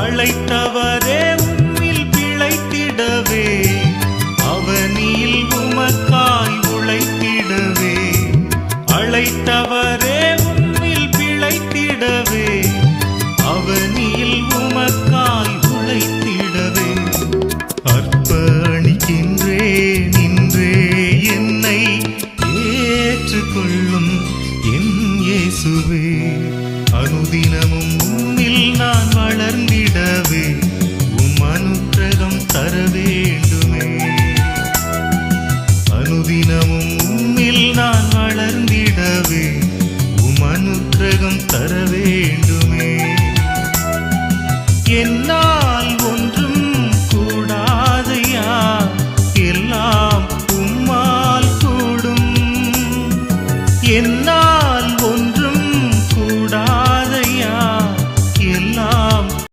அழைத்தவரே உம்மில் பிழைத்திடவே அவனியில் உமக்காய் உழைத்திடவே அழைத்தவரே உம்மில் பிழைத்திடவே அவனியில் உமக்காய் உழைத்திடவே அர்ப்பணிக்கின்றேன் இன்றே என்னை ஏற்றுக்கொள்ளும் என் இயேசுவே அனுதினமும் உம்மில் நான் வளர்ந்திடவே உம் அனுக்கிரகம் தர வேண்டுமே அனுதினமும் உம்மில் நான் வளர்ந்திடவே உம் அனுக்கிரகம் தர வேண்டுமே என்ன